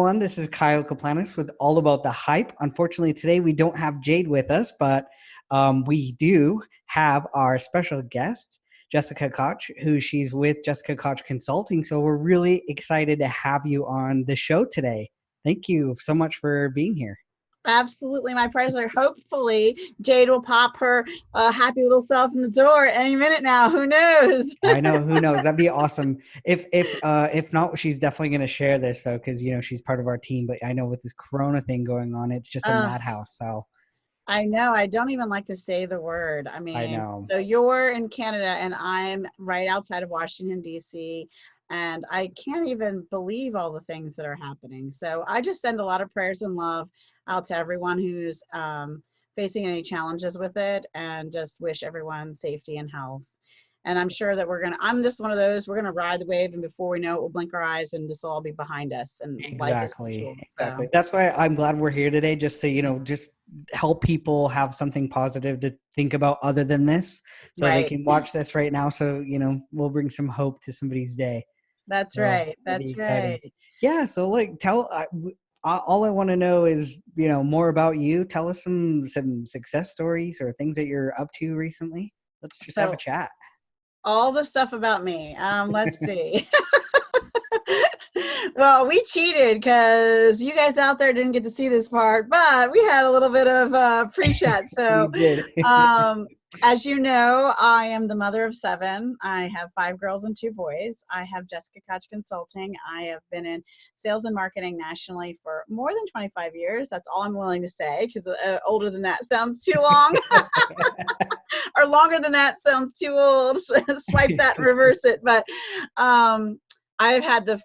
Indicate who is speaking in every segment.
Speaker 1: This is Kyle Kaplanis with All About the Hype. Unfortunately, today we don't have Jayde with us, but we do have our special guest, Jessica Koch, who she's with Jessica Koch Consulting. So we're really excited to have you on the show today. Thank you so much for being here.
Speaker 2: Absolutely, my pleasure. Hopefully, Jayde will pop her happy little self in the door any minute now. Who knows?
Speaker 1: I know, who knows? That'd be awesome. If not, she's definitely going to share this though, because she's part of our team. But I know with this Corona thing going on, it's just a madhouse. So
Speaker 2: I know. I don't even like to say the word.
Speaker 1: I know.
Speaker 2: So you're in Canada, and I'm right outside of Washington D.C. And I can't even believe all the things that are happening. So I just send a lot of prayers and love out to everyone who's facing any challenges with it, and just wish everyone safety and health. And I'm sure that I'm just one of those, we're going to ride the wave, and before we know it, we'll blink our eyes and this will all be behind us. And
Speaker 1: Exactly.
Speaker 2: So.
Speaker 1: That's why I'm glad we're here today, just to, just help people have something positive to think about other than this, so
Speaker 2: Right.
Speaker 1: they can watch this right now. So, we'll bring some hope to somebody's day.
Speaker 2: That's right. That's right.
Speaker 1: Yeah. So all I want to know is, more about you. Tell us some success stories or things that you're up to recently. Let's just have a chat.
Speaker 2: All the stuff about me. Let's see. Well, we cheated because you guys out there didn't get to see this part, but we had a little bit of pre-chat. So
Speaker 1: we did.
Speaker 2: As you know, I am the mother of 7. I have 5 girls and 2 boys. I have Jessica Koch Consulting. I have been in sales and marketing nationally for more than 25 years. That's all I'm willing to say, because older than that sounds too long. Or longer than that sounds too old. Swipe that and reverse it. But I've had the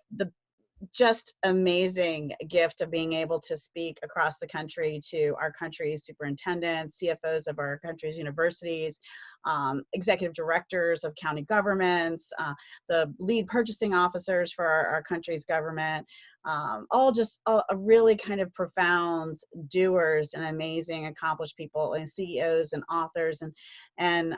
Speaker 2: just amazing gift of being able to speak across the country to our country's superintendents, CFOs of our country's universities, executive directors of county governments, the lead purchasing officers for our country's government, all just a really kind of profound doers and amazing accomplished people, and CEOs and authors, and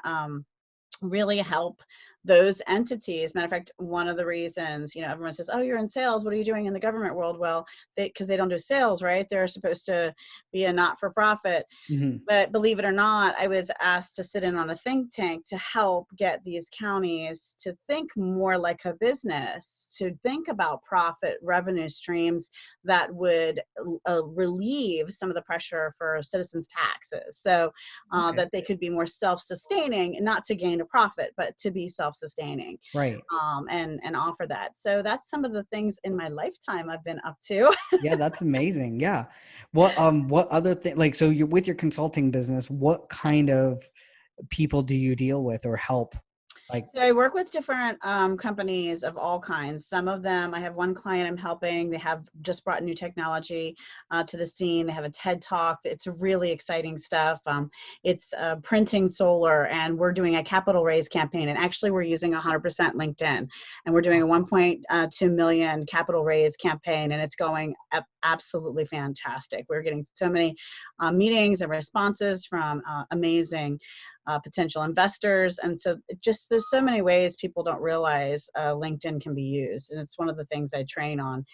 Speaker 2: really help those entities. Matter of fact, one of the reasons, everyone says, oh, you're in sales, what are you doing in the government world? Well, because they don't do sales, right? They're supposed to be a not-for-profit.
Speaker 1: Mm-hmm.
Speaker 2: But believe it or not, I was asked to sit in on a think tank to help get these counties to think more like a business, to think about profit revenue streams that would relieve some of the pressure for citizens' taxes, so that they could be more self-sustaining, not to gain a profit, but to be self-sustaining,
Speaker 1: right?
Speaker 2: And offer that. So that's some of the things in my lifetime I've been up to.
Speaker 1: Yeah, that's amazing. Yeah. What other thing, so you're with your consulting business, what kind of people do you deal with or help?
Speaker 2: So I work with different companies of all kinds. Some of them, I have one client I'm helping. They have just brought new technology to the scene. They have a TED Talk. It's really exciting stuff. It's printing solar, and we're doing a capital raise campaign. And actually, we're using 100% LinkedIn. And we're doing a 1.2 million capital raise campaign, and it's going absolutely fantastic. We're getting so many meetings and responses from amazing potential investors. And so there's so many ways people don't realize LinkedIn can be used. And it's one of the things I train on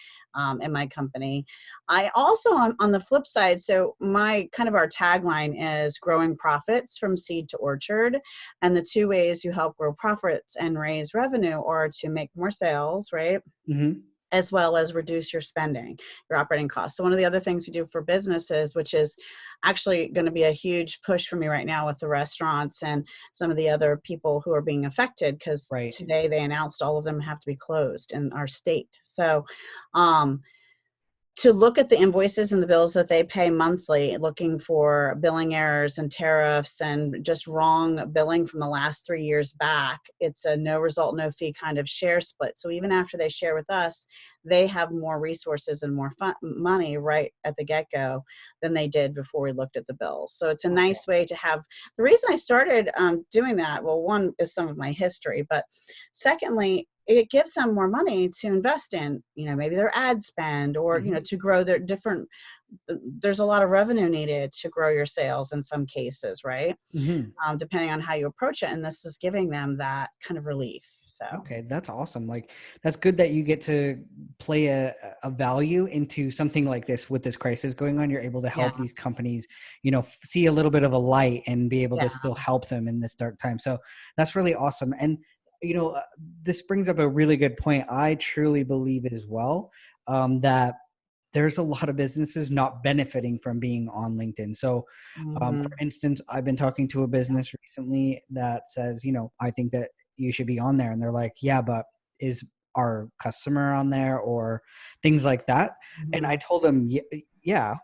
Speaker 2: in my company. I also, on the flip side, so our tagline is growing profits from seed to orchard. And the 2 ways you help grow profits and raise revenue are to make more sales, right?
Speaker 1: Mm-hmm.
Speaker 2: As well as reduce your spending, your operating costs. So one of the other things we do for businesses, which is actually going to be a huge push for me right now with the restaurants and some of the other people who are being affected, because today they announced all of them have to be closed in our state. So to look at the invoices and the bills that they pay monthly, looking for billing errors and tariffs and just wrong billing from the last 3 years back. It's a no result, no fee kind of share split. So even after they share with us, they have more resources and more money right at the get-go than they did before we looked at the bills. So it's a nice way to have. The reason I started doing that, well, one is some of my history, but secondly, it gives them more money to invest in, maybe their ad spend, or, to grow their different, there's a lot of revenue needed to grow your sales in some cases, right? Depending on how you approach it. And this is giving them that kind of relief. So,
Speaker 1: okay, that's awesome. Like, that's good that you get to play a value into something like this with this crisis going on. You're able to
Speaker 2: yeah,
Speaker 1: help these companies, see a little bit of a light and be able
Speaker 2: yeah.
Speaker 1: to still help them in this dark time. So that's really awesome. And, this brings up a really good point. I truly believe it as well, that there's a lot of businesses not benefiting from being on LinkedIn. So, for instance, I've been talking to a business recently that says, I think that you should be on there. And they're like, yeah, but is our customer on there or things like that? And I told them, yeah,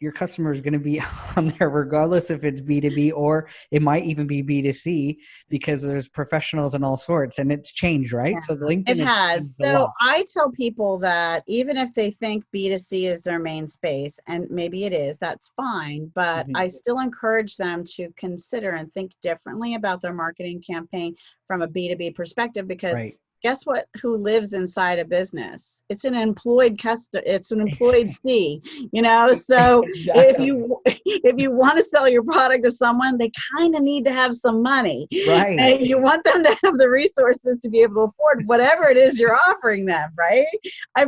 Speaker 1: your customer is going to be on there regardless if it's B2B or it might even be B2C, because there's professionals and all sorts, and it's changed, right?
Speaker 2: Yeah,
Speaker 1: So the
Speaker 2: it
Speaker 1: LinkedIn has
Speaker 2: has.
Speaker 1: changed a
Speaker 2: So
Speaker 1: lot.
Speaker 2: I tell people that even if they think B2C is their main space, and maybe it is, that's fine. But I still encourage them to consider and think differently about their marketing campaign from a B2B perspective, because
Speaker 1: Right.
Speaker 2: guess what? Who lives inside a business? It's an employed customer. It's an employed C. So
Speaker 1: Exactly.
Speaker 2: if you want to sell your product to someone, they kind of need to have some money,
Speaker 1: Right.
Speaker 2: and you want them to have the resources to be able to afford whatever it is you're offering them, right? I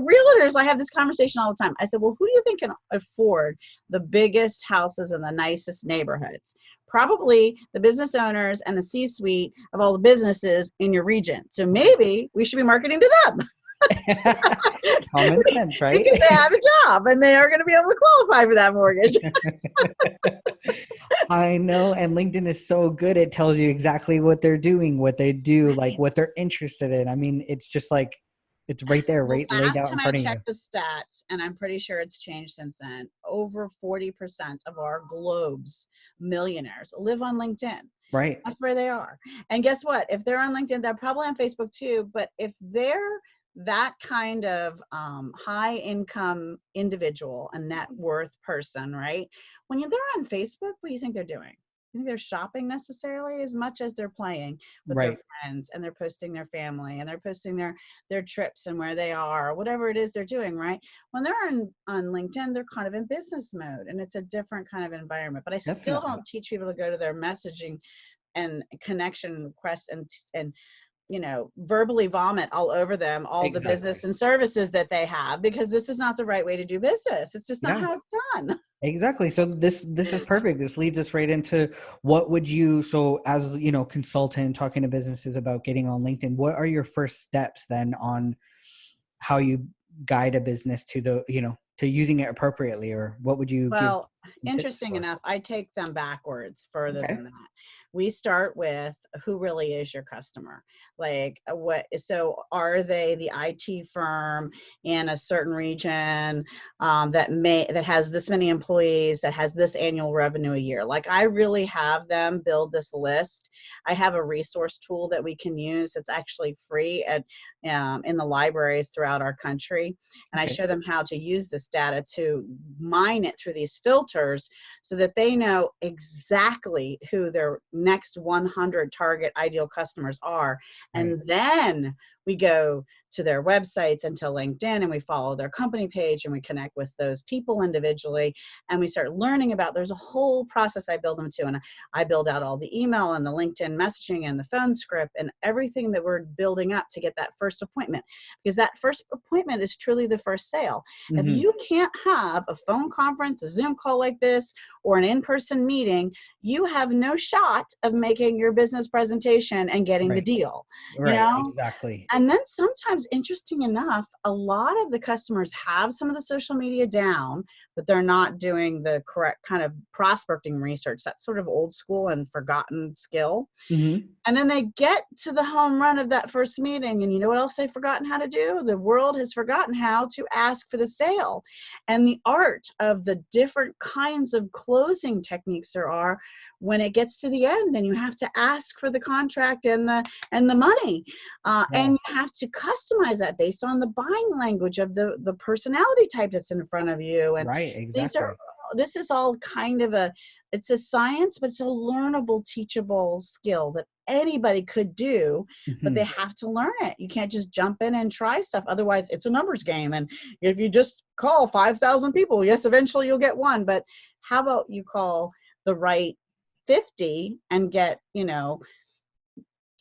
Speaker 2: have this conversation all the time. I said, well, who do you think can afford the biggest houses in the nicest neighborhoods? Probably the business owners and the C-suite of all the businesses in your region. So
Speaker 1: Right.
Speaker 2: maybe we should be marketing to them
Speaker 1: Common sense, right?
Speaker 2: because they have a job and they are going to be able to qualify for that mortgage.
Speaker 1: I know. And LinkedIn is so good. It tells you exactly what they're doing, what they do, like what they're interested in. I mean, it's just like, it's right there,
Speaker 2: The
Speaker 1: right laid
Speaker 2: last
Speaker 1: out in
Speaker 2: time I
Speaker 1: front of you.
Speaker 2: checked the stats, and I'm pretty sure it's changed since then, over 40% of our globe's millionaires live on LinkedIn.
Speaker 1: Right.
Speaker 2: That's where they are. And guess what? If they're on LinkedIn, they're probably on Facebook too. But if they're that kind of high income individual, a net worth person, right? When they're on Facebook, what do you think they're doing? You think they're shopping necessarily as much as they're playing with their
Speaker 1: Right.
Speaker 2: friends, and they're posting their family, and they're posting their trips and where they are, or whatever it is they're doing, right? When they're on LinkedIn, they're kind of in business mode, and it's a different kind of environment. But I still
Speaker 1: Definitely.
Speaker 2: don't teach people to go to their messaging and connection requests and verbally vomit all over them all the
Speaker 1: Exactly.
Speaker 2: business and services that they have, because this is not the right way to do business. It's just not
Speaker 1: Yeah.
Speaker 2: how it's done.
Speaker 1: Exactly. So this is perfect. This leads us right into what would you, so as consultant talking to businesses about getting on LinkedIn, what are your first steps then on how you guide a business to to using it appropriately, or what would you give
Speaker 2: Well,
Speaker 1: some tips
Speaker 2: interesting
Speaker 1: for?
Speaker 2: enough, I take them backwards further
Speaker 1: Okay.
Speaker 2: than that. We start with who really is your customer. Like, so are they the IT firm in a certain region that has this many employees, that has this annual revenue a year? Like, I really have them build this list. I have a resource tool that we can use that's actually free in the libraries throughout our country. And I
Speaker 1: Okay.
Speaker 2: show them how to use this data to mine it through these filters so that they know exactly who their next 100 target ideal customers are.
Speaker 1: Right.
Speaker 2: And then we go to their websites and to LinkedIn, and we follow their company page, and we connect with those people individually, and we start learning about, there's a whole process I build them to, and I build out all the email and the LinkedIn messaging and the phone script and everything that we're building up to get that first appointment, because that first appointment is truly the first sale. If
Speaker 1: Mm-hmm.
Speaker 2: you can't have a phone conference, a Zoom call like this, or an in-person meeting, you have no shot of making your business presentation and getting the
Speaker 1: Right.
Speaker 2: deal, you
Speaker 1: Right.
Speaker 2: know?
Speaker 1: Exactly.
Speaker 2: And then sometimes, interesting enough, a lot of the customers have some of the social media down, but they're not doing the correct kind of prospecting research. That's sort of old school and forgotten skill.
Speaker 1: Mm-hmm.
Speaker 2: And then they get to the home run of that first meeting, and you know what else they've forgotten how to do? The world has forgotten how to ask for the sale. And the art of the different kinds of closing techniques there are when it gets to the end, and you have to ask for the contract and the money. And
Speaker 1: Wow.
Speaker 2: you have to customize that based on the buying language of the personality type that's in front of you. And
Speaker 1: Right.
Speaker 2: these are
Speaker 1: Exactly.
Speaker 2: this is all kind of it's a science, but it's a learnable, teachable skill that anybody could do, but they have to learn it. You can't just jump in and try stuff. Otherwise, it's a numbers game. And if you just call 5,000 people, yes, eventually you'll get one. But how about you call the right 50 and get,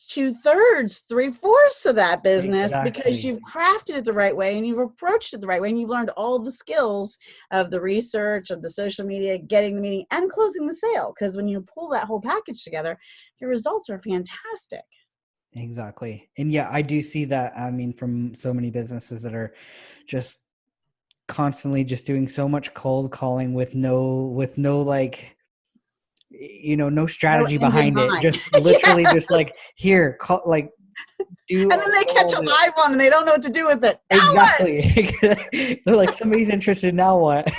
Speaker 2: 2/3, 3/4 of that business, because
Speaker 1: Exactly.
Speaker 2: you've crafted it the right way and you've approached it the right way and you've learned all the skills of the research, of the social media, getting the meeting and closing the sale. Because when you pull that whole package together, your results are fantastic.
Speaker 1: Exactly. And yeah, I do see that. I mean, from so many businesses that are just constantly just doing so much cold calling with no like, no
Speaker 2: No
Speaker 1: strategy
Speaker 2: end in
Speaker 1: behind it.
Speaker 2: mind.
Speaker 1: Just literally
Speaker 2: Yeah.
Speaker 1: just like, here, call, like, do
Speaker 2: And then they catch a
Speaker 1: all this.
Speaker 2: live one and they don't know what to do with it. Now what?
Speaker 1: Exactly. They're like, somebody's interested. Now what?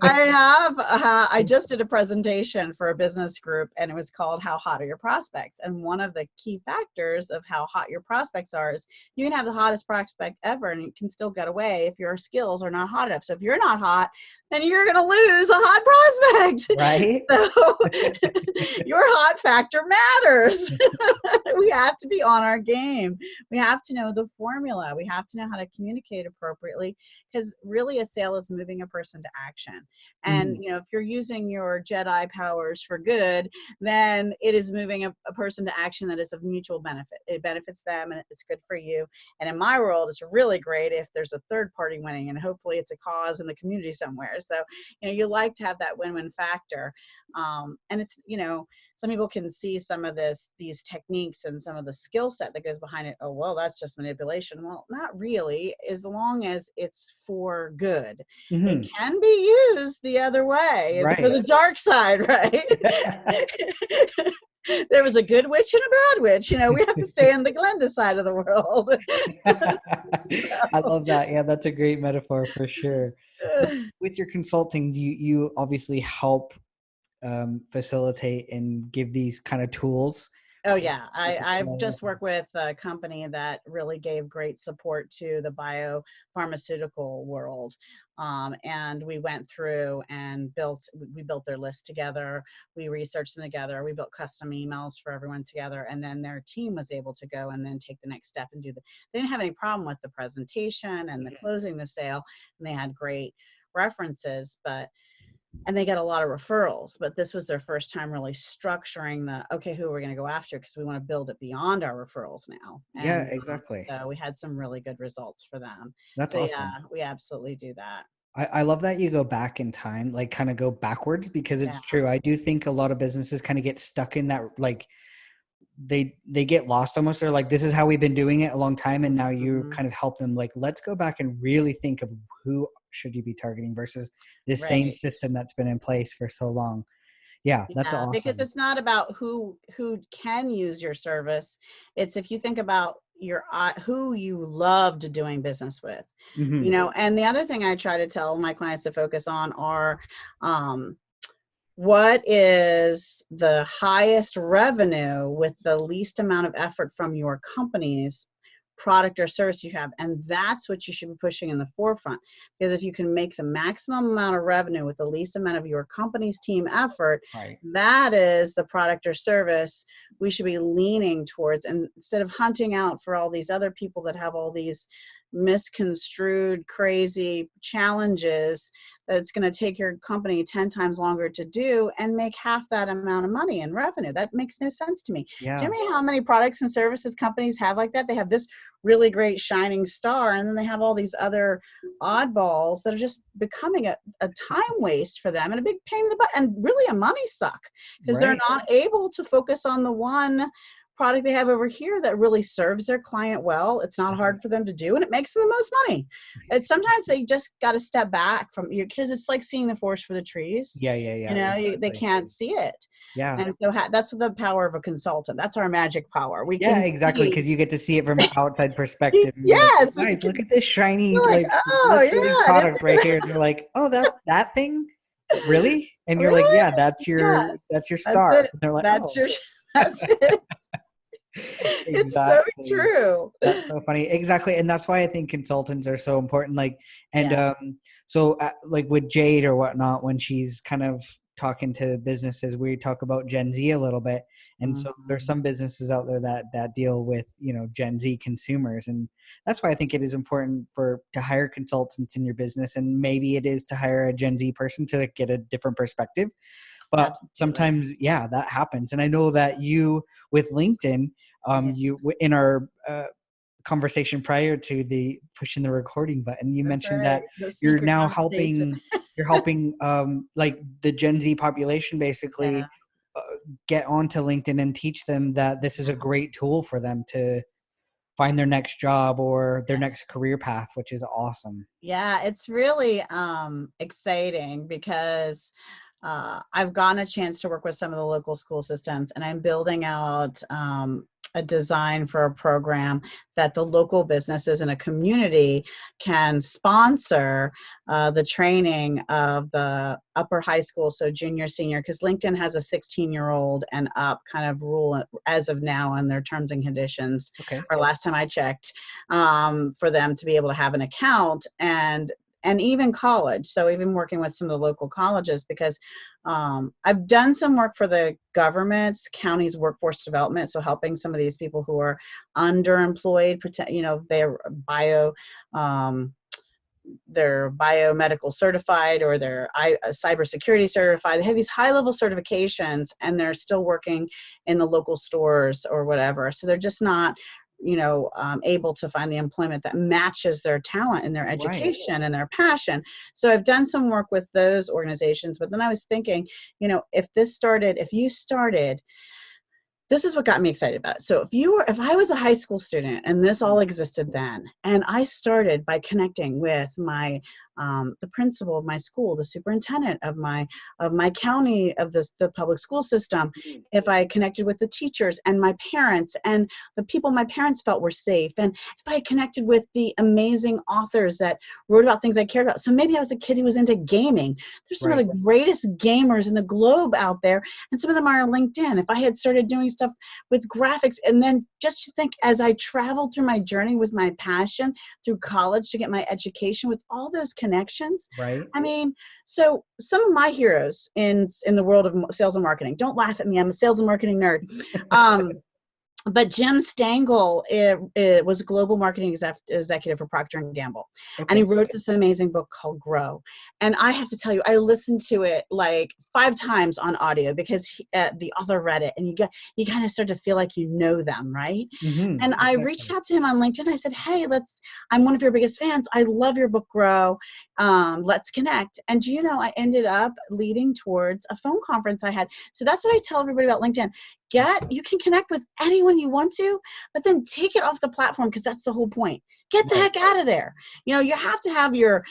Speaker 2: I just did a presentation for a business group and it was called How Hot Are Your Prospects? And one of the key factors of how hot your prospects are is you can have the hottest prospect ever and you can still get away if your skills are not hot enough. So if you're not hot, then you're going to lose a hot prospect.
Speaker 1: Right?
Speaker 2: So your hot factor matters. We have to be on our game. We have to know the formula. We have to know how to communicate appropriately, because really a sale is moving a person to action. And if you're using your Jedi powers for good, then it is moving a person to action that is of mutual benefit. It benefits them and it's good for you. And in my world, it's really great if there's a third party winning, and hopefully it's a cause in the community somewhere. So you like to have that win-win factor. And it's some people can see some of these techniques and some of the skill set that goes behind it. Oh, well, that's just manipulation. Well, not really, as long as it's for good. It
Speaker 1: Hmm.
Speaker 2: can be used the other way, for
Speaker 1: Right.
Speaker 2: the dark side, right? There was a good witch and a bad witch. We have to stay on the Glenda side of the world.
Speaker 1: I love that. Yeah, that's a great metaphor for sure. So with your consulting, you obviously help facilitate and give these kind of tools
Speaker 2: Oh
Speaker 1: for
Speaker 2: yeah,
Speaker 1: business
Speaker 2: I've
Speaker 1: owners.
Speaker 2: just worked with a company that really gave great support to the biopharmaceutical world, and we went through and we built their list together. We researched them together. We built custom emails for everyone together, and then their team was able to go and then take the next step and do They didn't have any problem with the presentation and the closing the sale, and they had great references, and they get a lot of referrals, but this was their first time really structuring okay, who are we going to go after? Because we want to build it beyond our referrals now.
Speaker 1: Yeah,
Speaker 2: And
Speaker 1: exactly.
Speaker 2: so we had some really good results for them.
Speaker 1: That's
Speaker 2: So yeah,
Speaker 1: awesome.
Speaker 2: we absolutely do that.
Speaker 1: I love that you go back in time, like kind of go backwards, because
Speaker 2: Yeah.
Speaker 1: it's true. I do think a lot of businesses kind of get stuck in that, like they get lost almost. They're like, this is how we've been doing it a long time. And now you
Speaker 2: Mhm.
Speaker 1: kind of help them like, let's go back and really think of who should you be targeting versus this same
Speaker 2: Right.
Speaker 1: system that's been in place for so long. Yeah, that's
Speaker 2: Yeah, because
Speaker 1: awesome.
Speaker 2: it's not about who can use your service. It's if you think about who you loved doing business with,
Speaker 1: Hmm.
Speaker 2: And the other thing I try to tell my clients to focus on are, what is the highest revenue with the least amount of effort from your company's product or service you have, and that's what you should be pushing in the forefront. Because if you can make the maximum amount of revenue with the least amount of your company's team effort,
Speaker 1: Right.
Speaker 2: that is the product or service we should be leaning towards, and instead of hunting out for all these other people that have all these misconstrued crazy challenges that's going to take your company 10 times longer to do and make half that amount of money in revenue. That makes no sense to me. Do you
Speaker 1: Yeah.
Speaker 2: know how many products and services companies have like that? They have this really great shining star, and then they have all these other oddballs that are just becoming a time waste for them and a big pain in the butt and really a money suck, because they're
Speaker 1: Right.
Speaker 2: not able to focus on the one product they have over here that really serves their client well. It's not hard for them to do, and it makes them the most money. It's sometimes they just got to step back from you, because it's like seeing the forest for the trees.
Speaker 1: Yeah. Yeah. Yeah.
Speaker 2: They
Speaker 1: Exactly.
Speaker 2: can't see it.
Speaker 1: Yeah.
Speaker 2: And so that's the power of a consultant. That's our magic power. We
Speaker 1: Yeah,
Speaker 2: can
Speaker 1: exactly.
Speaker 2: see.
Speaker 1: Because you get to see it from an outside perspective, and you're like,
Speaker 2: Yes, we
Speaker 1: guys, look
Speaker 2: can.
Speaker 1: at this shiny,
Speaker 2: You're like,
Speaker 1: like
Speaker 2: oh
Speaker 1: literally
Speaker 2: yeah, I didn't
Speaker 1: product
Speaker 2: think of
Speaker 1: right
Speaker 2: that.
Speaker 1: here. And they're like, oh, that thing, really? And you're like,
Speaker 2: Really?
Speaker 1: yeah, that's
Speaker 2: Yeah,
Speaker 1: your
Speaker 2: that's
Speaker 1: star.
Speaker 2: it.
Speaker 1: And they're like,
Speaker 2: That's
Speaker 1: oh,
Speaker 2: your. That's it. It's so
Speaker 1: Exactly.
Speaker 2: true.
Speaker 1: That's so funny. Exactly. And that's why I think consultants are so important. Like, and
Speaker 2: Yeah.
Speaker 1: like with Jade or whatnot, when she's kind of talking to businesses, we talk about Gen Z a little bit. And so there's
Speaker 2: Mhm.
Speaker 1: some businesses out there that deal with, Gen Z consumers. And that's why I think it is important to hire consultants in your business. And maybe it is to hire a Gen Z person to get a different perspective. But
Speaker 2: Absolutely.
Speaker 1: sometimes, yeah, that happens. And I know that you with LinkedIn,
Speaker 2: Yeah.
Speaker 1: you in our conversation prior to the pushing the recording button, you
Speaker 2: That's
Speaker 1: mentioned
Speaker 2: right.
Speaker 1: that
Speaker 2: The
Speaker 1: you're
Speaker 2: secret
Speaker 1: now
Speaker 2: conversation.
Speaker 1: helping like the Gen Z population
Speaker 2: Yeah.
Speaker 1: basically uh, get onto LinkedIn and teach them that this is a great tool for them to find their next job or their
Speaker 2: Yes.
Speaker 1: next career path, which is awesome.
Speaker 2: Yeah, it's really exciting because I've gotten a chance to work with some of the local school systems, and I'm building out a design for a program that the local businesses in a community can sponsor the training of the upper high school, so junior, senior, because LinkedIn has a 16-year-old and up kind of rule as of now in their terms and conditions,
Speaker 1: Okay.
Speaker 2: or last time I checked, for them to be able to have an account, and even college. So even working with some of the local colleges, because I've done some work for the government's county's workforce development. So helping some of these people who are underemployed, they're um, they're biomedical certified, or they're cybersecurity certified. They have these high level certifications and they're still working in the local stores or whatever. So they're just not, able to find the employment that matches their talent and their
Speaker 1: Right.
Speaker 2: education and their passion. So I've done some work with those organizations, but then I was thinking, if you started, this is what got me excited about it. So if I was a high school student and this all existed then, and I started by connecting with the principal of my school, the superintendent of my county, of the public school system, if I connected with the teachers and my parents and the people my parents felt were safe, and if I connected with the amazing authors that wrote about things I cared about. So maybe I was a kid who was into gaming. There's some of
Speaker 1: Right.
Speaker 2: the greatest gamers in the globe out there, and some of them are on LinkedIn. If I had started doing stuff with graphics, and then just to think, as I traveled through my journey with my passion through college to get my education with all those connections.
Speaker 1: Right.
Speaker 2: I mean, so some of my heroes in the world of sales and marketing, don't laugh at me, I'm a sales and marketing nerd. But Jim Stengel, it was global marketing executive for Procter and Gamble, and he
Speaker 1: Okay.
Speaker 2: wrote this amazing book called Grow. And I have to tell you, I listened to it like 5 times on audio, because the author read it, and you kind of start to feel like you know them, right? And I reached
Speaker 1: Exactly.
Speaker 2: out to him on LinkedIn. I said, hey, I'm one of your biggest fans. I love your book, Grow. Let's connect. And do you know, I ended up leading towards a phone conference I had. So that's what I tell everybody about LinkedIn. You can connect with anyone you want to, but then take it off the platform, because that's the whole point. Get the
Speaker 1: Right.
Speaker 2: heck out of there. You have to have your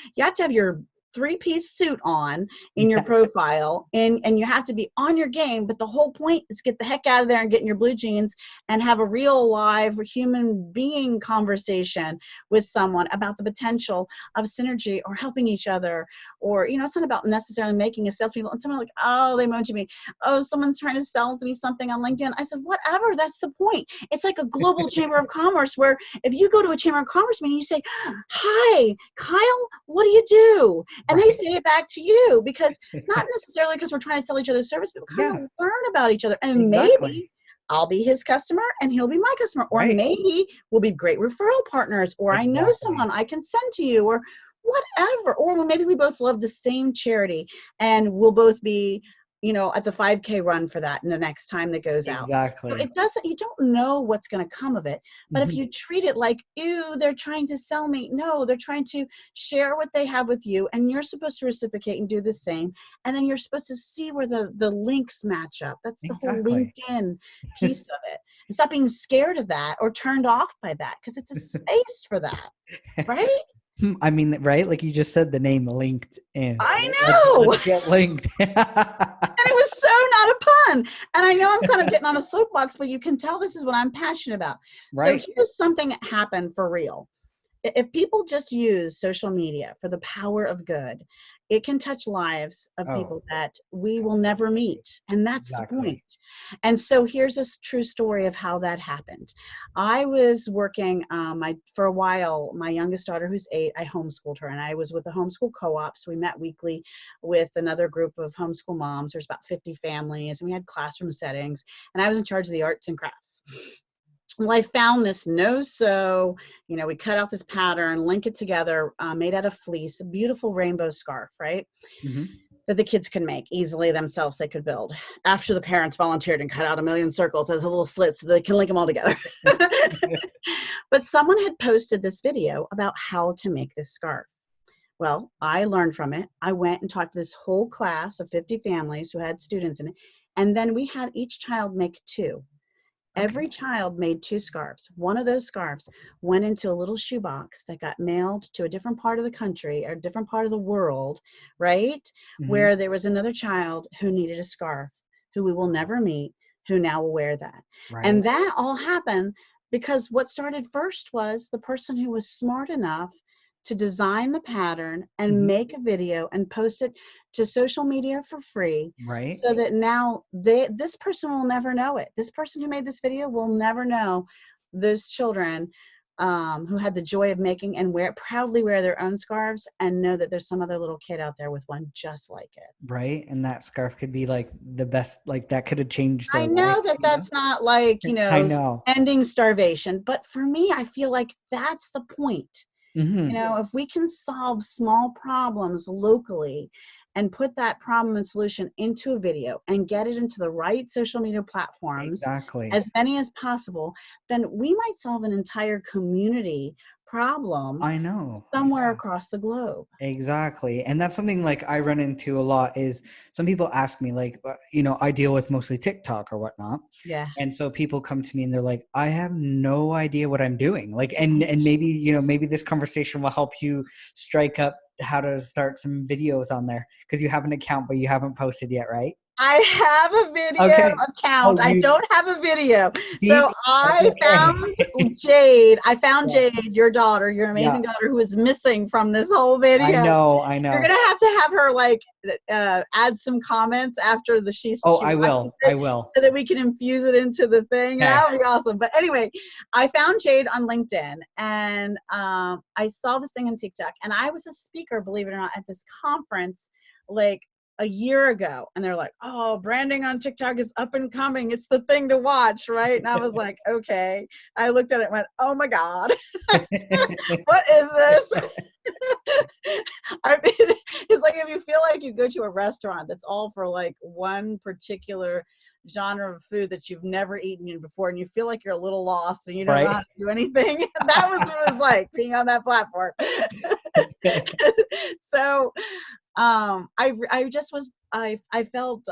Speaker 2: 3-piece suit on in your
Speaker 1: Yeah.
Speaker 2: profile, and you have to be on your game, but the whole point is get the heck out of there and get in your blue jeans and have a real live human being conversation with someone about the potential of synergy or helping each other. Or, it's not about necessarily making a salespeople. And someone like, oh, they emoji me, oh, someone's trying to sell me something on LinkedIn. I said, whatever, that's the point. It's like a global chamber of commerce, where if you go to a chamber of commerce meeting, you say, hi, Kyle, what do you do? And they
Speaker 1: Right.
Speaker 2: say it back to you, because not necessarily because we're trying to sell each other service, but because
Speaker 1: Yeah.
Speaker 2: we learn about each other. And maybe
Speaker 1: Exactly.
Speaker 2: I'll be his customer and he'll be my customer. Or
Speaker 1: Right.
Speaker 2: maybe we'll be great referral partners, or I know
Speaker 1: Exactly.
Speaker 2: someone I can send to you, or whatever. Or maybe we both love the same charity and we'll both be, at the 5K run for that, and the next time that goes out. So
Speaker 1: Exactly.
Speaker 2: you don't know what's going to come of it. But if
Speaker 1: Mhm.
Speaker 2: you treat it like, ew, they're trying to sell me. No, they're trying to share what they have with you, and you're supposed to reciprocate and do the same. And then you're supposed to see where the links match up. That's the whole
Speaker 1: Exactly.
Speaker 2: LinkedIn piece of it. And stop being scared of that or turned off by that, because it's a space for that, right?
Speaker 1: I mean, right? Like you just said the name LinkedIn.
Speaker 2: I
Speaker 1: Right?
Speaker 2: know.
Speaker 1: Let's get linked.
Speaker 2: And it was so not a pun. And I know I'm kind of getting on a soapbox, but you can tell this is what I'm passionate about. So
Speaker 1: Right.
Speaker 2: here's something that happened for real. if people just use social media for the power of good, it can touch lives of
Speaker 1: Oh,
Speaker 2: people that we will never
Speaker 1: absolutely.
Speaker 2: meet. And that's the point.
Speaker 1: Exactly.
Speaker 2: And so here's a true story of how that happened. I was working for a while, my youngest daughter, who's 8, I homeschooled her, and I was with a homeschool co-op. So we met weekly with another group of homeschool moms. There's about 50 families, and we had classroom settings, and I was in charge of the arts and crafts. Well, I found this no-sew, we cut out this pattern, link it together, made out of fleece, a beautiful rainbow scarf, right?
Speaker 1: Mm-hmm.
Speaker 2: That the kids could make easily themselves, they could build. After the parents volunteered and cut out a million circles as a little slits so they can link them all together. But someone had posted this video about how to make this scarf. Well, I learned from it. I went and talked to this whole class of 50 families who had students in it. And then we had each child make 2.
Speaker 1: Okay.
Speaker 2: Every child made 2 scarves. One of those scarves went into a little shoebox that got mailed to a different part of the country or a different part of the world, right?
Speaker 1: Mm-hmm.
Speaker 2: Where there was another child who needed a scarf, who we will never meet, who now will wear that. And
Speaker 1: Right.
Speaker 2: that all happened because what started first was the person who was smart enough to design the pattern and
Speaker 1: Mm-hmm.
Speaker 2: make a video and post it to social media for free,
Speaker 1: Right.
Speaker 2: so that now this person will never know it. This person who made this video will never know those children who had the joy of making and proudly wear their own scarves, and know that there's some other little kid out there with one just like it.
Speaker 1: Right. And that scarf could be like the best, like that could have changed
Speaker 2: I
Speaker 1: their life,
Speaker 2: know that that's not like,
Speaker 1: I know.
Speaker 2: ending starvation, but for me, I feel like that's the point.
Speaker 1: Mm-hmm.
Speaker 2: If we can solve small problems locally and put that problem and solution into a video and get it into the right social media platforms, as
Speaker 1: Exactly.
Speaker 2: many as possible, then we might solve an entire community problem
Speaker 1: I know.
Speaker 2: somewhere
Speaker 1: Yeah.
Speaker 2: across the globe.
Speaker 1: Exactly. And that's something like I run into a lot is some people ask me like, I deal with mostly TikTok or whatnot.
Speaker 2: Yeah.
Speaker 1: And so people come to me and they're like, I have no idea what I'm doing. Like, and maybe, maybe this conversation will help you strike up how to start some videos on there because you have an account, but you haven't posted yet, right?
Speaker 2: I have a video
Speaker 1: Okay. Oh,
Speaker 2: account. I
Speaker 1: you
Speaker 2: don't have a video.
Speaker 1: see?
Speaker 2: So
Speaker 1: That's
Speaker 2: I
Speaker 1: okay.
Speaker 2: found Jayde. I found
Speaker 1: Yeah.
Speaker 2: Jayde, your daughter, your
Speaker 1: Yeah.
Speaker 2: amazing daughter, who is missing from this whole
Speaker 1: I
Speaker 2: video.
Speaker 1: know. I
Speaker 2: You're
Speaker 1: know.
Speaker 2: gonna have her like add some comments after she
Speaker 1: Oh, I
Speaker 2: watches
Speaker 1: will. I
Speaker 2: it,
Speaker 1: will.
Speaker 2: so that we can infuse it into the thing. And
Speaker 1: Okay.
Speaker 2: that would be awesome. But anyway, I found Jayde on LinkedIn, and I saw this thing on TikTok, and I was a speaker, believe it or not, at this conference like a year ago, and they're like, oh, branding on TikTok is up and coming, it's the thing to watch, right? And I was like, okay. I looked at it and went, oh my god, what is this? I mean, it's like if you feel like you go to a restaurant that's all for like one particular genre of food that you've never eaten before, and you feel like you're a little lost and you don't know how
Speaker 1: Right.
Speaker 2: to do anything. That was what it was like being on that platform. So I just was, I felt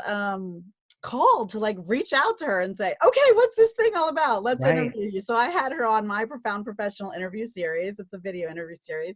Speaker 2: called to like reach out to her and say, okay, what's this thing all about? Let's
Speaker 1: Right.
Speaker 2: interview you. So I had her on my Profound Professional interview series. It's a video interview series.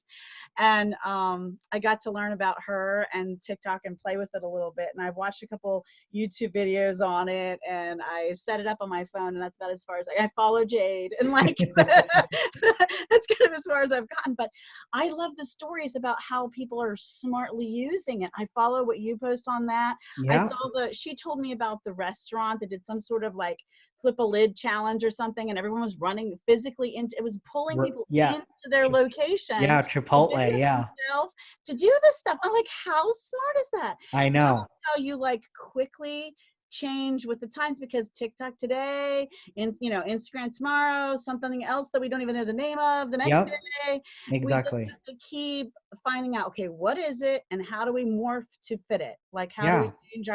Speaker 2: And I got to learn about her and TikTok and play with it a little bit. And I've watched a couple YouTube videos on it, and I set it up on my phone, and that's about as far as I follow Jayde, and like that's kind of as far as I've gotten. But I love the stories about how people are smartly using it. I follow what you post on that. I
Speaker 1: Yeah.
Speaker 2: saw she told me about the restaurant that did some sort of like flip a lid challenge or something, and everyone was running physically into it, was pulling people
Speaker 1: Yeah.
Speaker 2: into their location
Speaker 1: Yeah.
Speaker 2: to
Speaker 1: Chipotle.
Speaker 2: video
Speaker 1: Yeah.
Speaker 2: themselves to do this stuff. I'm like, how smart is that?
Speaker 1: I
Speaker 2: And I love
Speaker 1: know.
Speaker 2: how you like quickly change with the times, because TikTok today and Instagram tomorrow, something else that we don't even know the name of the next
Speaker 1: Yep.
Speaker 2: day. We just
Speaker 1: Exactly.
Speaker 2: have to keep finding out, okay, what is it and how do we morph to fit it? Like, how do we
Speaker 1: Yeah.
Speaker 2: change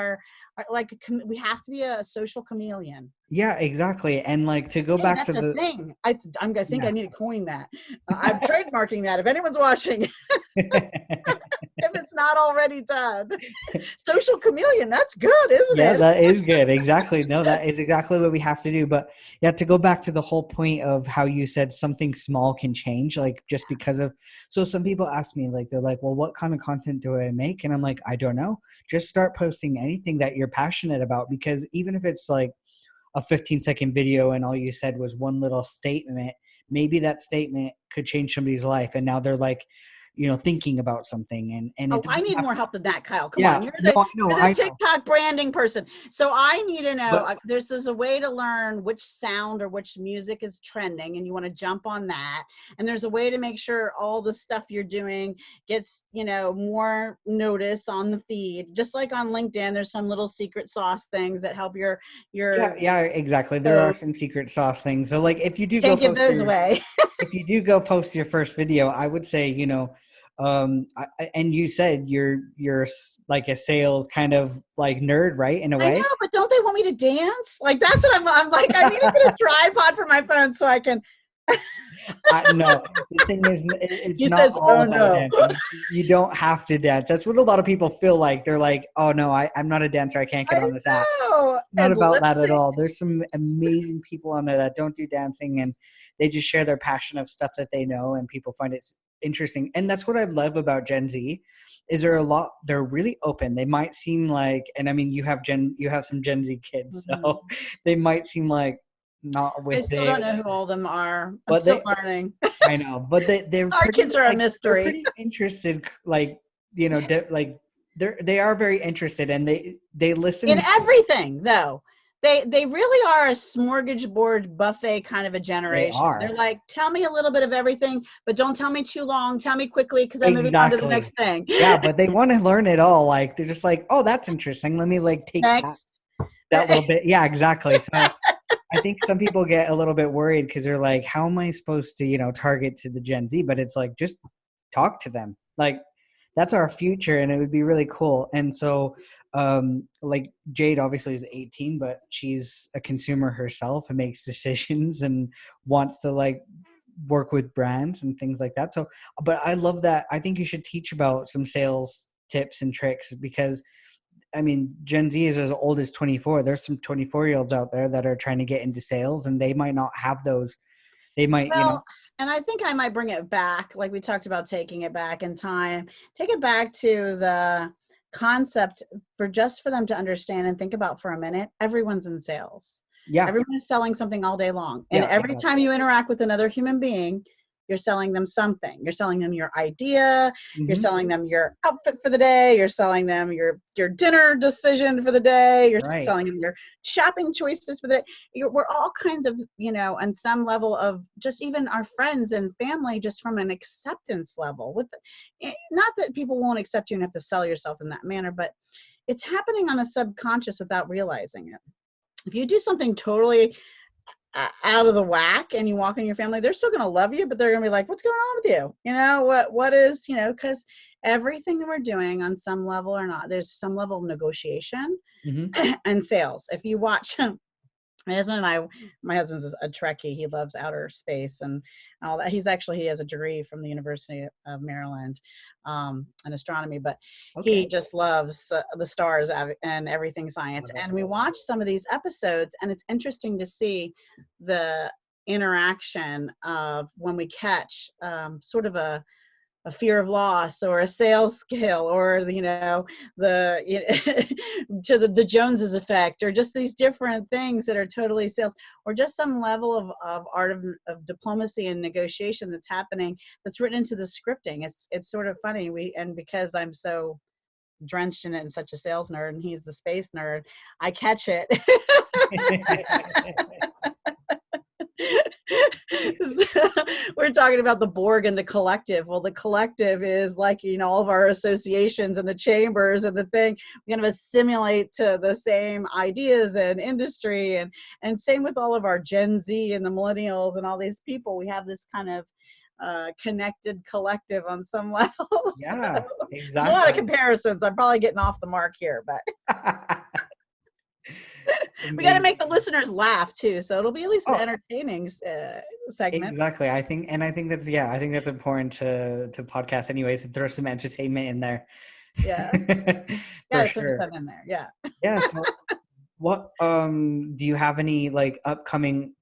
Speaker 2: like we have to be a social chameleon.
Speaker 1: Yeah. Exactly. And like to go
Speaker 2: Hey,
Speaker 1: back
Speaker 2: that's
Speaker 1: to
Speaker 2: a
Speaker 1: the,
Speaker 2: thing. I think I
Speaker 1: yeah.
Speaker 2: need to coin that. I'm trademarking that if anyone's watching. If it's not already done. Social chameleon, that's good, isn't
Speaker 1: Yeah,
Speaker 2: it?
Speaker 1: that is good. Exactly. No, that is exactly what we have to do. But yeah, to go back to the whole point of how you said something small can change, like just because of, so some people ask me, like, they're like, well, what kind of content do I make? And I'm like, I don't know. Just start posting anything that you're passionate about, because even if it's like a 15-second video and all you said was one little statement, maybe that statement could change somebody's life, and now they're like, thinking about something, and it
Speaker 2: Oh, I
Speaker 1: doesn't
Speaker 2: need
Speaker 1: have
Speaker 2: more
Speaker 1: to,
Speaker 2: help than that, Kyle. Come
Speaker 1: yeah,
Speaker 2: on,
Speaker 1: no, I know,
Speaker 2: you're the
Speaker 1: I know,
Speaker 2: TikTok branding person. So I need to know.
Speaker 1: but
Speaker 2: There's a way to learn which sound or which music is trending, and you want to jump on that. And there's a way to make sure all the stuff you're doing gets more notice on the feed. Just like on LinkedIn, there's some little secret sauce things that help
Speaker 1: yeah,
Speaker 2: your
Speaker 1: yeah, exactly. There are
Speaker 2: post.
Speaker 1: some secret sauce things. So like,
Speaker 2: Can't give those away.
Speaker 1: if you do go post your first video, I would say, and you said you're like a sales kind of like nerd, right? In a
Speaker 2: I know,
Speaker 1: way.
Speaker 2: but don't they want me to dance? Like that's what I'm like. I need to get a tripod for my phone so I can.
Speaker 1: No, the thing is, it's
Speaker 2: He
Speaker 1: not
Speaker 2: says,
Speaker 1: all
Speaker 2: "Oh
Speaker 1: about
Speaker 2: no."
Speaker 1: dancing. You don't have to dance. That's what a lot of people feel like. They're like, oh no, I'm not a dancer. I can't
Speaker 2: I
Speaker 1: get on this app.
Speaker 2: know.
Speaker 1: It's not
Speaker 2: And
Speaker 1: about
Speaker 2: lip
Speaker 1: that at
Speaker 2: sync.
Speaker 1: all. There's some amazing people on there that don't do dancing, and they just share their passion of stuff that they know, and people find it interesting. And that's what I love about Gen Z is they're really open. They might seem like, and I mean, you have some Gen Z kids,
Speaker 2: Mhm.
Speaker 1: so they might seem like not
Speaker 2: I
Speaker 1: with
Speaker 2: still don't
Speaker 1: it,
Speaker 2: know who all of them are. I'm
Speaker 1: but
Speaker 2: still learning.
Speaker 1: I know, but they're
Speaker 2: Our
Speaker 1: pretty
Speaker 2: kids are a
Speaker 1: like they're
Speaker 2: mystery.
Speaker 1: pretty interested, like like they are very interested, and they
Speaker 2: In
Speaker 1: listen.
Speaker 2: everything, though. They really are a smorgasbord buffet kind of a
Speaker 1: They
Speaker 2: generation. They're
Speaker 1: are
Speaker 2: like, tell me a little bit of everything, but don't tell me too long. Tell me quickly because I'm moving on to the
Speaker 1: exactly,
Speaker 2: next thing.
Speaker 1: yeah, but they want to learn it all. Like they're just like, oh, that's interesting. Let me like take
Speaker 2: Next.
Speaker 1: that little bit. Yeah, exactly. So I think some people get a little bit worried because they're like, how am I supposed to target to the Gen Z? But it's like, just talk to them. Like that's our future, and it would be really cool. And so like Jayde obviously is 18, but she's a consumer herself and makes decisions and wants to like work with brands and things like that. So but I love that. I think you should teach about some sales tips and tricks, because I mean, Gen Z is as old as 24. There's some 24-year-olds out there that are trying to get into sales, and they might not have those. They might,
Speaker 2: Well, and I think I might bring it back, like we talked about taking it back in time, take it back to the concept for them to understand and think about for a minute. Everyone's in sales.
Speaker 1: yeah,
Speaker 2: Everyone is selling something all day long. And
Speaker 1: yeah,
Speaker 2: every time
Speaker 1: exactly.
Speaker 2: you interact with another human being, you're selling them something. You're selling them your idea, you're
Speaker 1: Hmm.
Speaker 2: selling them your outfit for the day, you're selling them your dinner decision for the day, you're
Speaker 1: Right.
Speaker 2: selling them your shopping choices for the day. We're all kinds of, on some level of just even our friends and family, just from an acceptance level. Not that people won't accept you and have to sell yourself in that manner, but it's happening on a subconscious without realizing it. If you do something totally out of the whack and you walk in your family, they're still going to love you, but they're going to be like, what's going on with you? What is, because everything that we're doing on some level or not, there's some level of negotiation
Speaker 1: Hmm.
Speaker 2: and sales. If you watch my husband's a Trekkie. He loves outer space and all that. He has a degree from the University of Maryland in astronomy, but he
Speaker 1: Okay.
Speaker 2: just loves the stars and everything
Speaker 1: Oh,
Speaker 2: science.
Speaker 1: that's
Speaker 2: And we
Speaker 1: cool.
Speaker 2: watch some of these episodes, and it's interesting to see the interaction of when we catch sort of a fear of loss or a sales skill or the to the Joneses effect, or just these different things that are totally sales, or just some level of art of diplomacy and negotiation that's happening, that's written into the scripting. It's sort of funny. And because I'm so drenched in it and such a sales nerd and he's the space nerd, I catch it. So, we're talking about the Borg and the collective. Well, the collective is like, all of our associations and the chambers and the thing. We're going to assimilate to the same ideas and industry. And same with all of our Gen Z and the millennials and all these people. We have this kind of connected collective on some level. So
Speaker 1: Yeah,
Speaker 2: there's a lot of
Speaker 1: exactly.
Speaker 2: comparisons. I'm probably getting off the mark here, but
Speaker 1: It's
Speaker 2: we got to make
Speaker 1: amazing.
Speaker 2: the listeners laugh too. So it'll be at least an
Speaker 1: Oh,
Speaker 2: entertaining segment.
Speaker 1: exactly. I think that's, yeah, I think that's important to podcast anyways, to throw some entertainment in there.
Speaker 2: Yeah.
Speaker 1: For
Speaker 2: Got to throw
Speaker 1: sure.
Speaker 2: some in there. Yeah.
Speaker 1: Yeah. So what do you have any like upcoming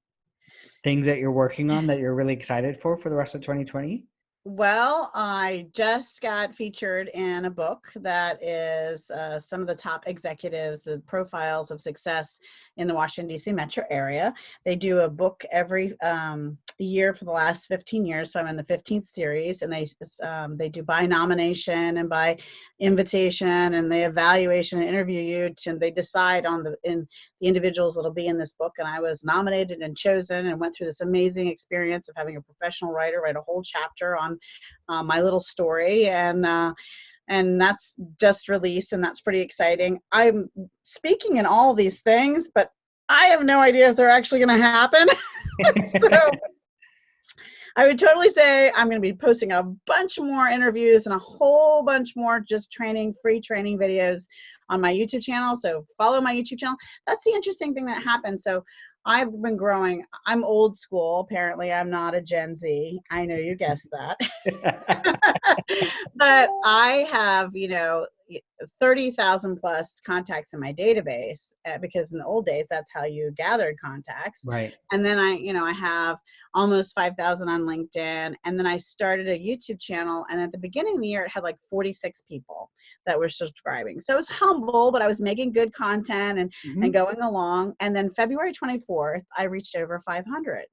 Speaker 1: things that you're working on that you're really excited for the rest of 2020?
Speaker 2: Well, I just got featured in a book that is some of the top executives, the profiles of success in the Washington, D.C. metro area. They do a book every year for the last 15 years. So I'm in the 15th series, and they do by nomination and by invitation, and they evaluation and interview you, and they decide on the individuals that'll be in this book. And I was nominated and chosen and went through this amazing experience of having a professional writer write a whole chapter on my little story, and that's just released, and that's pretty exciting. I'm speaking in all these things, but I have no idea if they're actually going to happen. So I would totally say I'm going to be posting a bunch more interviews and a whole bunch more just free training videos on my YouTube channel. So follow my YouTube channel. That's the interesting thing that happened. So I've been growing. I'm old school. Apparently, I'm not a Gen Z. I know you guessed that. But I have, 30,000 plus contacts in my database, because in the old days, that's how you gathered contacts.
Speaker 1: Right.
Speaker 2: And then I have almost 5,000 on LinkedIn. And then I started a YouTube channel. And at the beginning of the year, it had like 46 people that were subscribing. So it was humble, but I was making good content and going along. And then February 24th, I reached over 500.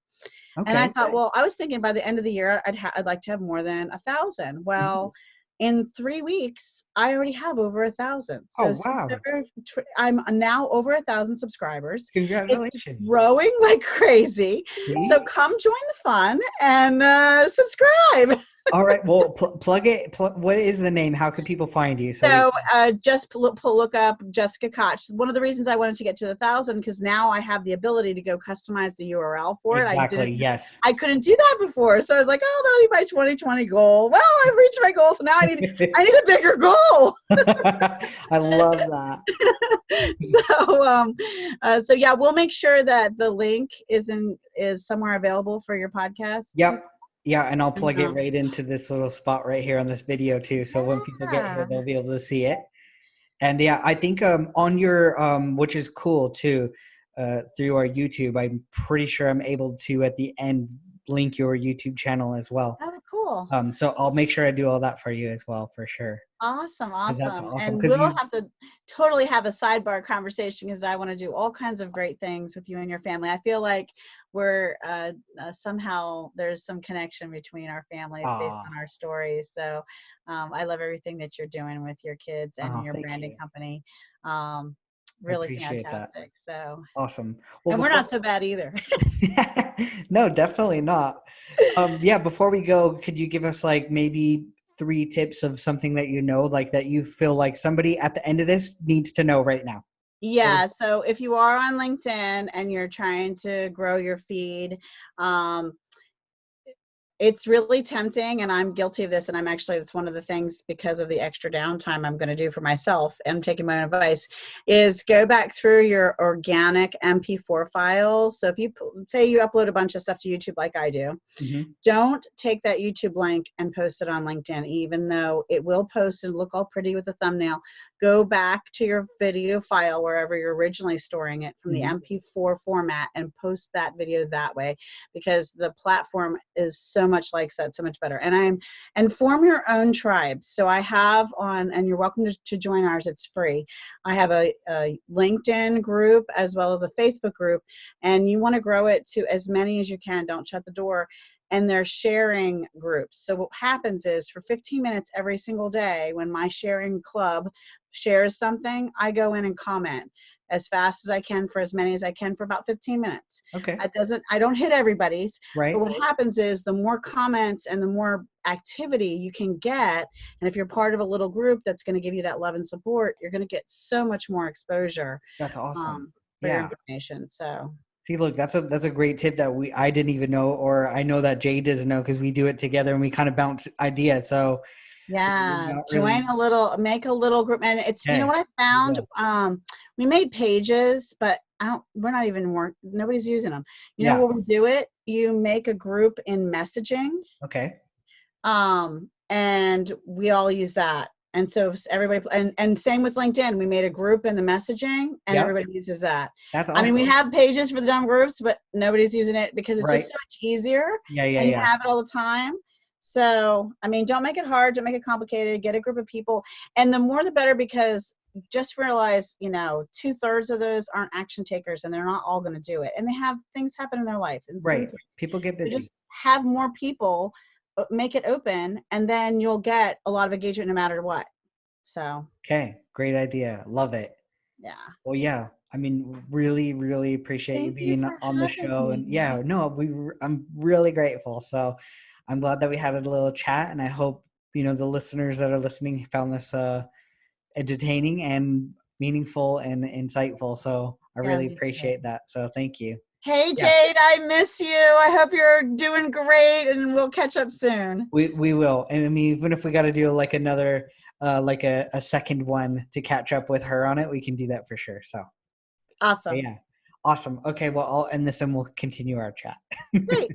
Speaker 2: Okay. And I thought, well, I was thinking by the end of the year, I'd like to have more than 1,000. Well, in 3 weeks, I already have over 1,000. So
Speaker 1: wow.
Speaker 2: I'm now over 1,000 subscribers.
Speaker 1: Congratulations.
Speaker 2: It's growing like crazy. See? So come join the fun and subscribe.
Speaker 1: All right. Well, plug it. What is the name? How can people find you?
Speaker 2: So just look up Jessica Koch. One of the reasons I wanted to get to 1,000, because now I have the ability to go customize the URL for it.
Speaker 1: Exactly. Yes.
Speaker 2: I couldn't do that before. So I was like, oh, that'll be my 2020 goal. Well, I've reached my goal. So now I need a bigger goal.
Speaker 1: I love that.
Speaker 2: So yeah, we'll make sure that the link is somewhere available for your podcast.
Speaker 1: Yep. Yeah, and I'll plug it right into this little spot right here on this video too. So when people get here, they'll be able to see it. And yeah, I think on your, which is cool too, through our YouTube, I'm pretty sure I'm able to at the end link your YouTube channel as well.
Speaker 2: Oh, cool.
Speaker 1: So I'll make sure I do all that for you as well, for sure.
Speaker 2: Awesome.
Speaker 1: That's awesome.
Speaker 2: And we'll have to totally have a sidebar conversation, because I want to do all kinds of great things with you and your family. I feel like we're somehow there's some connection between our families based on our stories. So I love everything that you're doing with your kids and your branding company. Really fantastic. So
Speaker 1: awesome.
Speaker 2: Well, and we're not so bad either.
Speaker 1: No, definitely not. Yeah, before we go, could you give us like maybe 3 tips of something that like that you feel like somebody at the end of this needs to know right now?
Speaker 2: Yeah. So if you are on LinkedIn and you're trying to grow your feed, it's really tempting, and I'm guilty of this, and it's one of the things, because of the extra downtime I'm going to do for myself and taking my own advice, is go back through your organic MP4 files. So if you say you upload a bunch of stuff to YouTube like I do, don't take that YouTube link and post it on LinkedIn, even though it will post and look all pretty with the thumbnail. Go back to your video file, wherever you're originally storing it, from the MP4 format, and post that video that way, because the platform is so much likes that so much better. And form your own tribes. So I have and you're welcome to join ours. It's free. I have a LinkedIn group as well as a Facebook group, and you want to grow it to as many as you can. Don't shut the door. And they're sharing groups. So what happens is, for 15 minutes every single day, when my sharing club shares something, I go in and comment as fast as I can for as many as I can for about 15 minutes.
Speaker 1: Okay.
Speaker 2: I don't hit everybody's.
Speaker 1: Right.
Speaker 2: But what happens is, the more comments and the more activity you can get, and if you're part of a little group that's going to give you that love and support, you're going to get so much more exposure.
Speaker 1: That's awesome.
Speaker 2: For your information. So
Speaker 1: see, look, that's a great tip that I didn't even know, or I know that Jay doesn't know, because we do it together and we kind of bounce ideas. So
Speaker 2: yeah, make a little group. And it's, you know what I found? We made pages, but nobody's using them. You know where we do it? You make a group in messaging.
Speaker 1: Okay.
Speaker 2: And we all use that. And so everybody, and same with LinkedIn, we made a group in the messaging, and everybody uses that.
Speaker 1: That's awesome.
Speaker 2: I mean, we have pages for the dumb groups, but nobody's using it because it's just so much easier.
Speaker 1: Yeah.
Speaker 2: And you have it all the time. So, I mean, don't make it hard, don't make it complicated, get a group of people. And the more the better, because just realize, 2/3 of those aren't action takers and they're not all going to do it. And they have things happen in their life. And so
Speaker 1: Right. People get
Speaker 2: so
Speaker 1: busy.
Speaker 2: just have more people, make it open, and then you'll get a lot of engagement no matter what. So,
Speaker 1: Okay. Great idea. Love it.
Speaker 2: yeah.
Speaker 1: Well, yeah. I mean, really, really appreciate you
Speaker 2: Thank you
Speaker 1: being
Speaker 2: for
Speaker 1: on the
Speaker 2: having
Speaker 1: show. And
Speaker 2: me.
Speaker 1: yeah, no, I'm really grateful. So I'm glad that we had a little chat, and I hope, the listeners that are listening found this entertaining and meaningful and insightful. So I
Speaker 2: Yeah,
Speaker 1: really
Speaker 2: me too.
Speaker 1: appreciate that. So thank you.
Speaker 2: Hey,
Speaker 1: Yeah,
Speaker 2: Jayde, I miss you. I hope you're doing great, and we'll catch up soon.
Speaker 1: we will. And I mean, even if we got to do like another, like a second one to catch up with her on it, we can do that for sure. So
Speaker 2: Awesome.
Speaker 1: yeah, awesome. Okay, well, I'll end this and we'll continue our chat.
Speaker 2: Great.